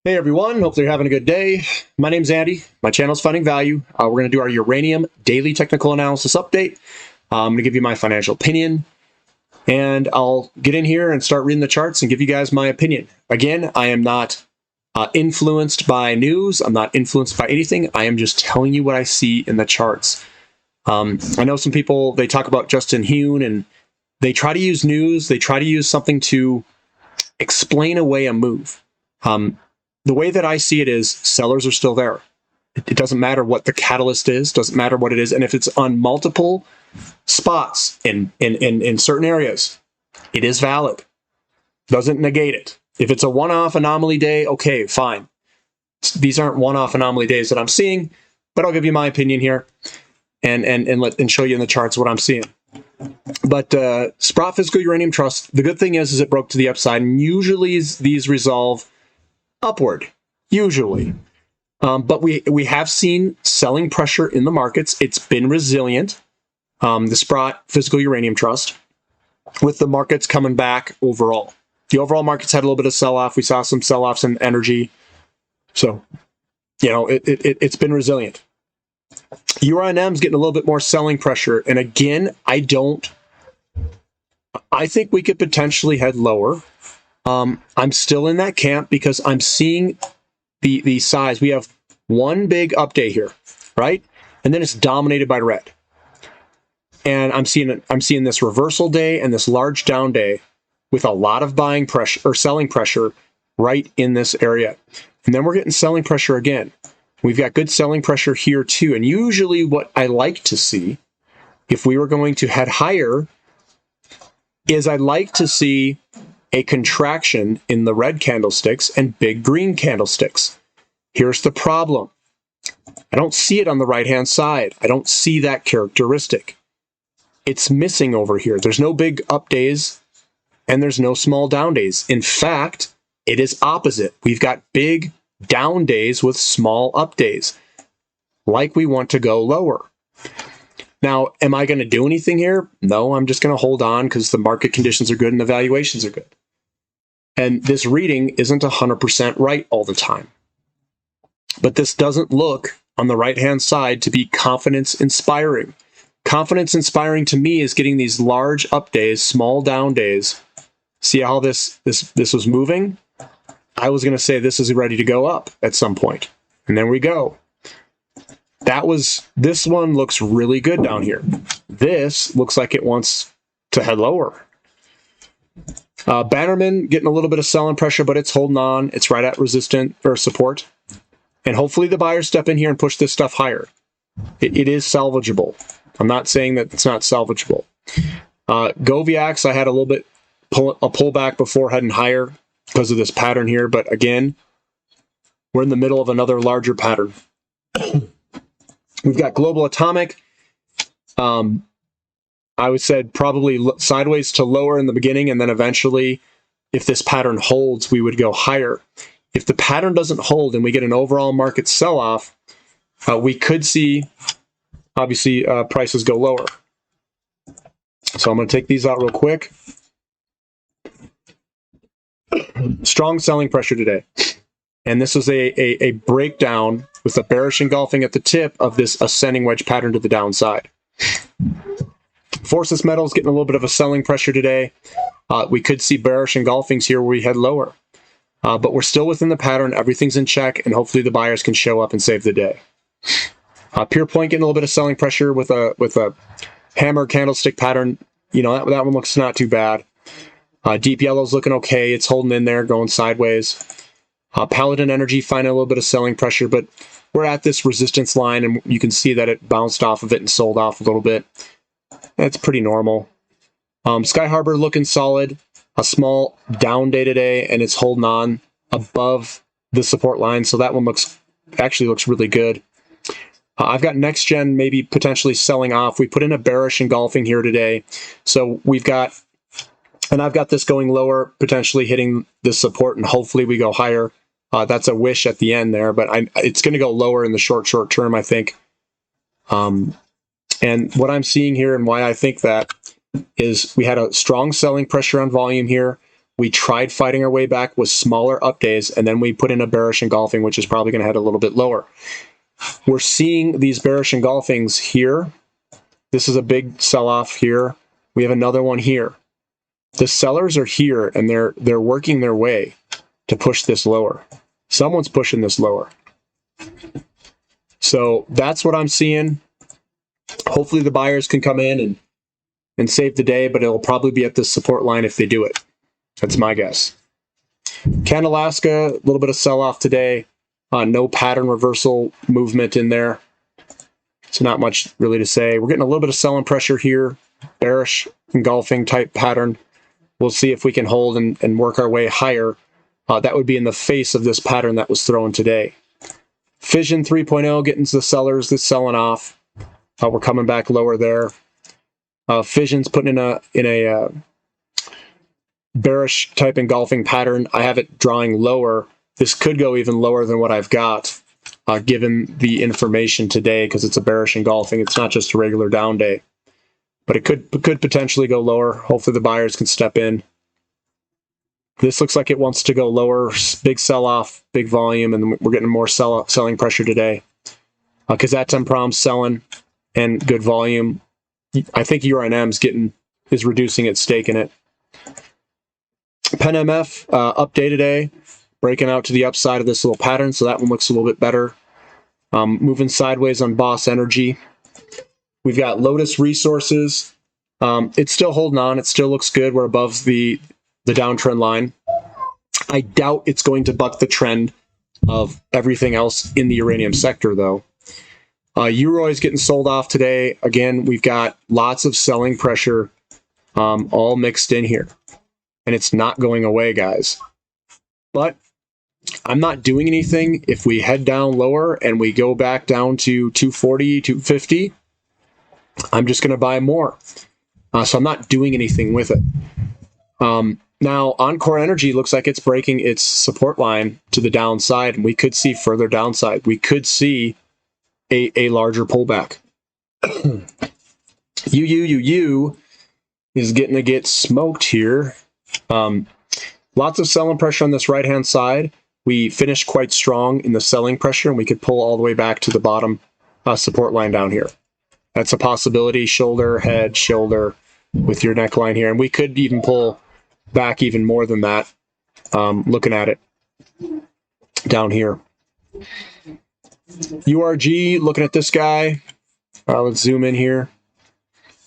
Hey everyone, hope you're having a good day. My name's Andy. My channel's Finding Value. We're going to do our uranium daily technical analysis update. I'm going to give you my financial opinion, and I'll get in here and start reading the charts and give you guys my opinion. Again, I am not influenced by news. I'm not influenced by anything. I am just telling you what I see in the charts. I know some people, they talk about Justin Hune, and they try to use news. They try to use something to explain away a move. The way that I see it is sellers are still there. It doesn't matter what the catalyst is, doesn't matter what it is. And if it's on multiple spots in certain areas, it is valid. Doesn't negate it. If it's a one-off anomaly day, okay, fine. These aren't one-off anomaly days that I'm seeing, but I'll give you my opinion here and show you in the charts what I'm seeing. But Sprott Physical Uranium Trust, the good thing is it broke to the upside, and usually these resolve upward, usually. But we have seen selling pressure in the markets. It's been resilient, the Sprott Physical Uranium Trust, with the markets coming back overall. The overall markets had a little bit of sell-off. We saw some sell-offs in energy. So, you know, it's been resilient. Uranium's getting a little bit more selling pressure. And again, I think we could potentially head lower. I'm still in that camp because I'm seeing the size. We have one big update here, right? And then it's dominated by red. And I'm seeing this reversal day and this large down day with a lot of buying pressure or selling pressure right in this area. And then we're getting selling pressure again. We've got good selling pressure here too. And usually what I like to see, if we were going to head higher, is I'd like to see a contraction in the red candlesticks and big green candlesticks. Here's the problem. I don't see it on the right-hand side. I don't see that characteristic. It's missing over here. There's no big up days and there's no small down days. In fact, it is opposite. We've got big down days with small up days, like we want to go lower. Now, am I going to do anything here? No, I'm just going to hold on because the market conditions are good and the valuations are good. And this reading isn't 100% right all the time. But this doesn't look on the right-hand side to be confidence inspiring. Confidence inspiring to me is getting these large up days, small down days. See how this was moving? I was going to say this is ready to go up at some point. And then we go. This one looks really good down here. This looks like it wants to head lower. Bannerman getting a little bit of selling pressure, but it's holding on. It's right at resistance or support. And hopefully the buyers step in here and push this stuff higher. It is salvageable. I'm not saying that it's not salvageable. Goviax, I had a little bit a pullback before heading higher because of this pattern here. But again, we're in the middle of another larger pattern. We've got Global Atomic. I would say probably sideways to lower in the beginning, and then eventually, if this pattern holds, we would go higher. If the pattern doesn't hold and we get an overall market sell-off, we could see, obviously, prices go lower. So I'm going to take these out real quick. Strong selling pressure today. And this is a breakdown with a bearish engulfing at the tip of this ascending wedge pattern to the downside. Forces metals getting a little bit of a selling pressure today. We could see bearish engulfings here where we head lower. But we're still within the pattern. Everything's in check, and hopefully the buyers can show up and save the day. Pure Point getting a little bit of selling pressure with a hammer candlestick pattern. You know, that one looks not too bad. Deep Yellow's looking okay. It's holding in there, going sideways. Paladin Energy finding a little bit of selling pressure, but we're at this resistance line, and you can see that it bounced off of it and sold off a little bit. That's pretty normal. Sky Harbor looking solid. A small down day today, and it's holding on above the support line, so that one actually looks really good. I've got Next Gen maybe potentially selling off. We put in a bearish engulfing here today, so I've got this going lower, potentially hitting the support, and hopefully we go higher. That's a wish at the end there, but it's going to go lower in the short term, I think. And what I'm seeing here and why I think that is we had a strong selling pressure on volume here. We tried fighting our way back with smaller up days, and then we put in a bearish engulfing, which is probably going to head a little bit lower. We're seeing these bearish engulfings here. This is a big sell-off here. We have another one here. The sellers are here, and they're working their way to push this lower. Someone's pushing this lower. So that's what I'm seeing. Hopefully the buyers can come in and save the day, but it'll probably be at this support line if they do it. That's my guess. Canalaska, a little bit of sell-off today. No pattern reversal movement in there. So not much really to say. We're getting a little bit of selling pressure here. Bearish engulfing type pattern. We'll see if we can hold and work our way higher. That would be in the face of this pattern that was thrown today. Fission 3.0 getting to the sellers. This selling off. We're coming back lower there. Fission's putting in a bearish type engulfing pattern. I have it drawing lower. This could go even lower than what I've got, given the information today, because it's a bearish engulfing. It's not just a regular down day, but it could potentially go lower. Hopefully the buyers can step in. This looks like it wants to go lower. Big sell-off, big volume, and we're getting more selling pressure today. Kazatomprom selling and good volume. I think Uranium's is reducing its stake in it. PenMF update today, breaking out to the upside of this little pattern, so that one looks a little bit better. Moving sideways on Boss Energy. We've got Lotus Resources. It's still holding on. It still looks good. We're above the downtrend line. I doubt it's going to buck the trend of everything else in the uranium sector, though. Uroi is getting sold off today. Again, we've got lots of selling pressure all mixed in here. And it's not going away, guys. But I'm not doing anything. If we head down lower and we go back down to 240, 250, I'm just going to buy more. So I'm not doing anything with it. Now, Encore Energy looks like it's breaking its support line to the downside, and we could see further downside. We could see a larger pullback. UU is getting to get smoked here. Lots of selling pressure on this right-hand side. We finished quite strong in the selling pressure, and we could pull all the way back to the bottom support line down here. That's a possibility. Shoulder, head, shoulder with your neckline here. And we could even pull back even more than that, looking at it down here. URG, looking at this guy. Let's zoom in here.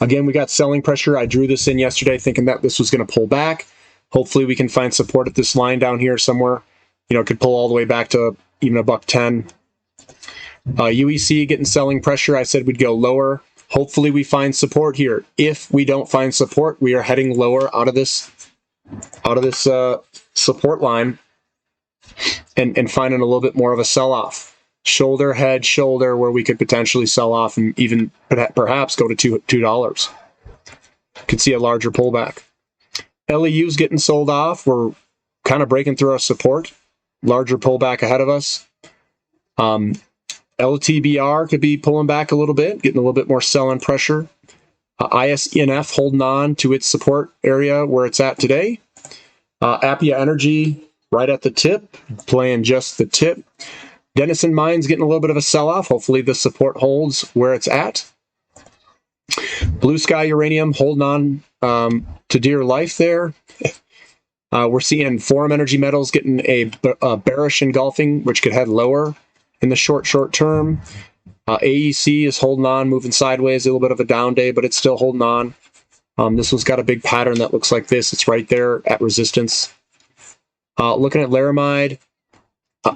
Again, we got selling pressure. I drew this in yesterday thinking that this was going to pull back. Hopefully we can find support at this line down here somewhere. You know, it could pull all the way back to even $110. UEC getting selling pressure. I said we'd go lower. Hopefully we find support here. If we don't find support, we are heading lower out of this support line and finding a little bit more of a sell-off. Shoulder, head, shoulder, where we could potentially sell off and even perhaps go to $2. Could see a larger pullback. LEU's getting sold off. We're kind of breaking through our support. Larger pullback ahead of us. LTBR could be pulling back a little bit, getting a little bit more selling pressure. ISENF holding on to its support area where it's at today. Appia Energy right at the tip, playing just the tip. Denison Mines getting a little bit of a sell-off. Hopefully the support holds where it's at. Blue Sky Uranium holding on to dear life there. We're seeing Forum Energy Metals getting a bearish engulfing, which could head lower in the short term. AEC is holding on, moving sideways, a little bit of a down day, but it's still holding on. This one's got a big pattern that looks like this. It's right there at resistance. Looking at Laramide,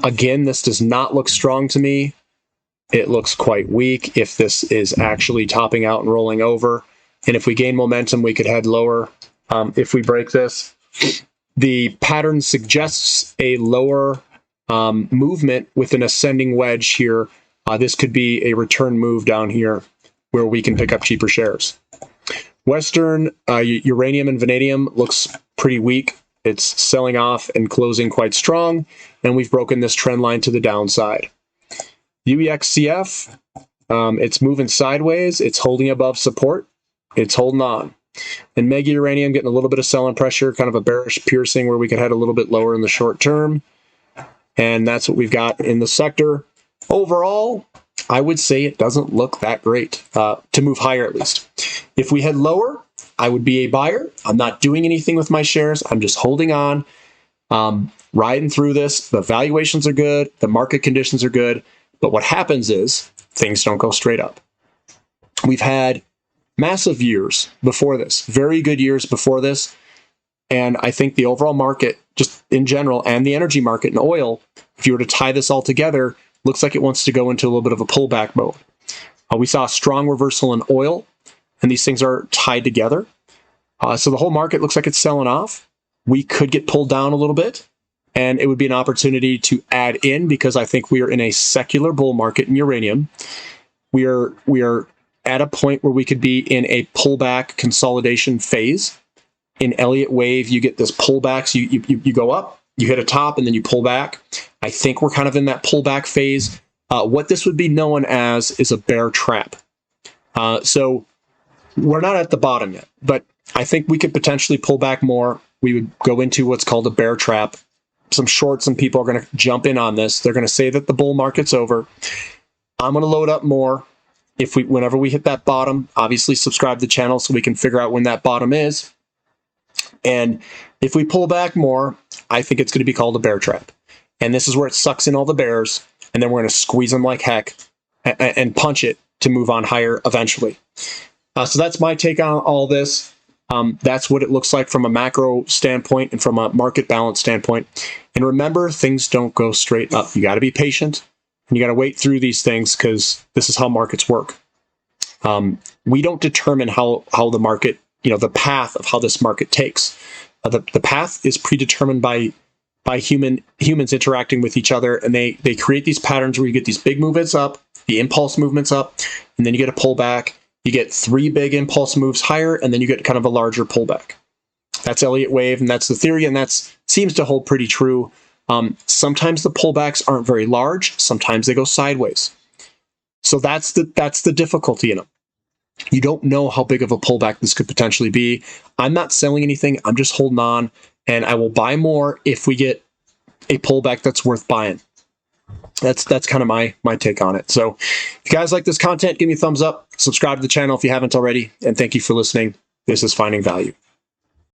again, this does not look strong to me. It looks quite weak. If this is actually topping out and rolling over, and if we gain momentum, we could head lower. If we break this, the pattern suggests a lower movement with an ascending wedge here. This could be a return move down here where we can pick up cheaper shares. Western uranium and vanadium looks pretty weak. It's selling off and closing quite strong, and we've broken this trend line to the downside. UEXCF, it's moving sideways. It's holding above support. It's holding on. And mega uranium getting a little bit of selling pressure, kind of a bearish piercing where we could head a little bit lower in the short term. And that's what we've got in the sector. Overall, I would say it doesn't look that great, to move higher at least. If we head lower, I would be a buyer. I'm not doing anything with my shares. I'm just holding on, riding through this. The valuations are good. The market conditions are good. But what happens is things don't go straight up. We've had massive years before this, very good years before this. And I think the overall market, just in general, and the energy market and oil, if you were to tie this all together, looks like it wants to go into a little bit of a pullback mode. We saw a strong reversal in oil, and these things are tied together. So the whole market looks like it's selling off. We could get pulled down a little bit, and it would be an opportunity to add in because I think we are in a secular bull market in uranium. We are at a point where we could be in a pullback consolidation phase. In Elliott wave, you get this pullback. So you go up, you hit a top, and then you pull back. I think we're kind of in that pullback phase. What this would be known as is a bear trap. So we're not at the bottom yet, but I think we could potentially pull back more. We would go into what's called a bear trap. Some shorts and people are going to jump in on this. They're going to say that the bull market's over. I'm going to load up more. Whenever we hit that bottom, obviously subscribe to the channel so we can figure out when that bottom is. And if we pull back more, I think it's going to be called a bear trap. And this is where it sucks in all the bears, and then we're going to squeeze them like heck and punch it to move on higher eventually. So that's my take on all this. That's what it looks like from a macro standpoint and from a market balance standpoint. And remember, things don't go straight up. You got to be patient, and you got to wait through these things because this is how markets work. We don't determine how the market, the path of how this market takes. The path is predetermined by humans interacting with each other, and they create these patterns where you get these big movements up, the impulse movements up, and then you get a pullback. You get 3 big impulse moves higher, and then you get kind of a larger pullback. That's Elliott wave, and that's the theory, and that seems to hold pretty true. Sometimes the pullbacks aren't very large. Sometimes they go sideways. So that's the difficulty in them. You don't know how big of a pullback this could potentially be. I'm not selling anything. I'm just holding on, and I will buy more if we get a pullback that's worth buying. That's kind of my take on it. So if you guys like this content, give me a thumbs up, subscribe to the channel if you haven't already, and thank you for listening. This is Finding Value.